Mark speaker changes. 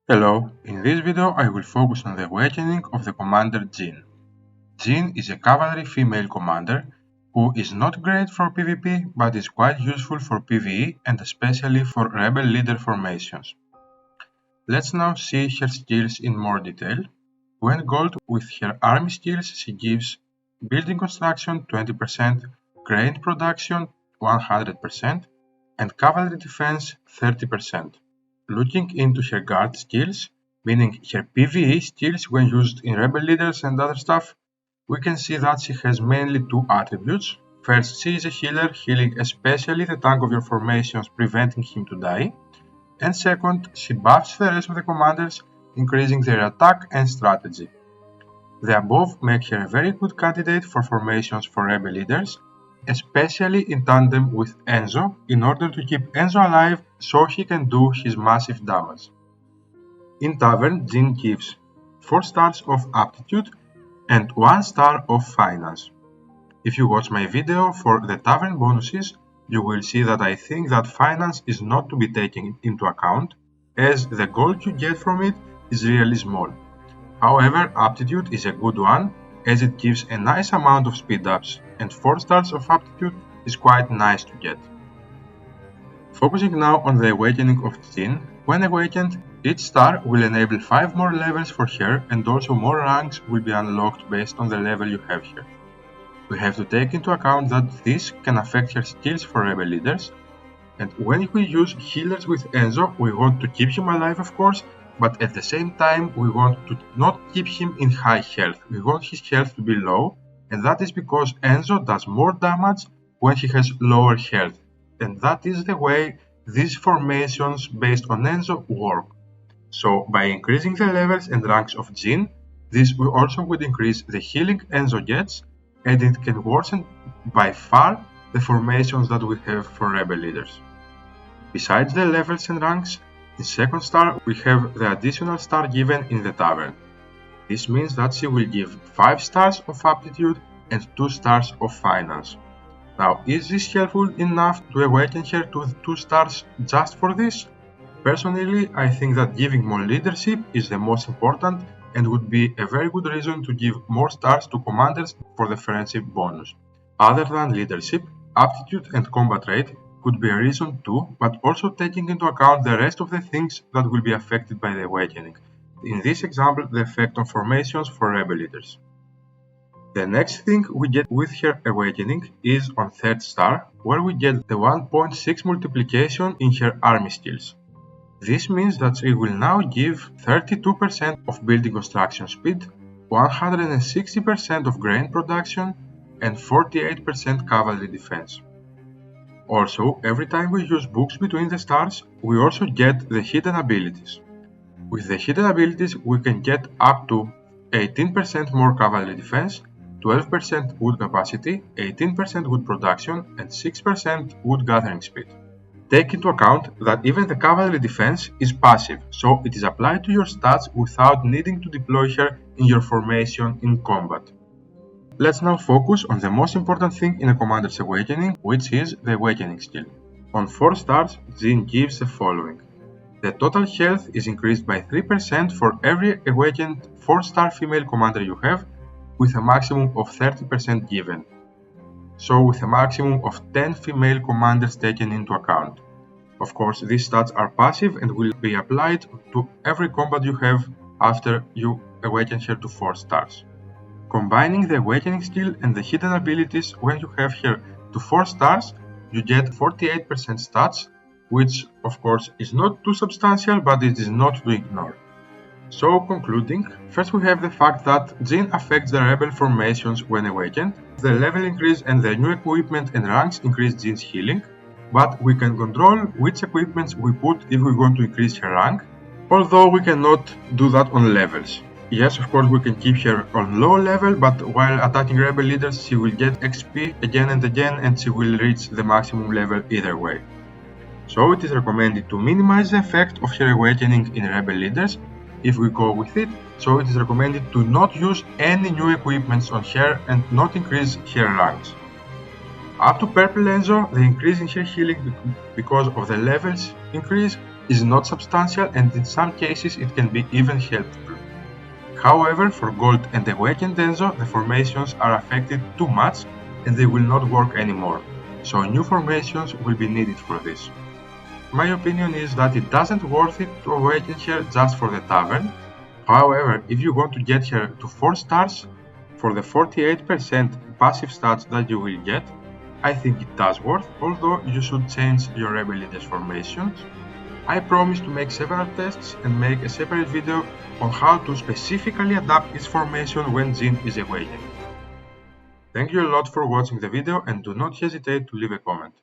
Speaker 1: Hello, in this video I will focus on the awakening of the commander Jeane. Jeane is a cavalry female commander who is not great for PvP but is quite useful for PvE and especially for rebel leader formations. Let's now see her skills in more detail. When gold with her army skills she gives building construction 20%, grain production 100% and cavalry defense 30%. Looking into her guard skills, meaning her PvE skills when used in rebel leaders and other stuff, we can see that she has mainly two attributes. First, she is a healer, healing especially the tank of your formations, preventing him to die. And second, she buffs the rest of the commanders, increasing their attack and strategy. The above make her a very good candidate for formations for rebel leaders, especially in tandem with Enzo, in order to keep Enzo alive so he can do his massive damage. In Tavern, Jeane gives 4 stars of Aptitude and 1 star of Finance. If you watch my video for the Tavern bonuses, you will see that I think that Finance is not to be taken into account, as the gold you get from it is really small. However, Aptitude is a good one, as it gives a nice amount of speed ups, and 4 stars of Aptitude is quite nice to get. Focusing now on the awakening of Jeane, when awakened, each star will enable 5 more levels for her and also more ranks will be unlocked based on the level you have here. We have to take into account that this can affect her skills for rebel leaders, and when we use healers with Enzo, we want to keep him alive of course, but at the same time we want to not keep him in high health, we want his health to be low, and that is because Enzo does more damage when he has lower health, and that is the way these formations based on Enzo work. So by increasing the levels and ranks of Jeane, this will also would increase the healing Enzo gets, and it can worsen by far the formations that we have for rebel leaders. Besides the levels and ranks, in second star we have the additional star given in the Tavern. This means that she will give 5 stars of Aptitude and 2 stars of Finance. Now, is this helpful enough to awaken her to 2 stars just for this? Personally, I think that giving more leadership is the most important and would be a very good reason to give more stars to commanders for the friendship bonus. Other than leadership, aptitude and combat rate could be a reason too, but also taking into account the rest of the things that will be affected by the awakening. In this example, the effect on formations for rebel leaders. The next thing we get with her awakening is on 3rd star, where we get the 1.6 multiplication in her army skills. This means that she will now give 32% of building construction speed, 160% of grain production, and 48% cavalry defense. Also, every time we use books between the stars, we also get the hidden abilities. With the hidden abilities, we can get up to 18% more cavalry defense, 12% wood capacity, 18% wood production, and 6% wood gathering speed. Take into account that even the cavalry defense is passive, so it is applied to your stats without needing to deploy her in your formation in combat. Let's now focus on the most important thing in a commander's awakening, which is the awakening skill. On 4 stars, Jeane gives the following. The total health is increased by 3% for every awakened 4-star female commander you have, with a maximum of 30% given. So with a maximum of 10 female commanders taken into account. Of course, these stats are passive and will be applied to every combat you have after you awaken her to 4 stars. Combining the awakening skill and the hidden abilities, when you have her to 4 stars, you get 48% stats, which of course is not too substantial, but it is not to ignore. So concluding, first we have the fact that Jeane affects the rebel formations when awakened. The level increase and the new equipment and ranks increase Jeane's healing, but we can control which equipments we put if we want to increase her rank, although we cannot do that on levels. Yes, of course we can keep her on low level, but while attacking rebel leaders she will get XP again and again and she will reach the maximum level either way. So it is recommended to minimize the effect of her awakening in rebel leaders if we go with it, so it is recommended to not use any new equipments on her and not increase her ranks. Up to Purple Enzo, the increase in her healing because of the levels increase is not substantial, and in some cases it can be even helpful. However, for Gold and Awakened Enzo, the formations are affected too much and they will not work anymore, so new formations will be needed for this. My opinion is that it doesn't worth it to awaken her just for the tavern. However, if you want to get her to 4 stars, for the 48% passive stats that you will get, I think it does worth, although you should change your Rebel Leaders formations. I promise to make several tests and make a separate video on how to specifically adapt each formation when Jeane is awakened. Thank you a lot for watching the video and do not hesitate to leave a comment.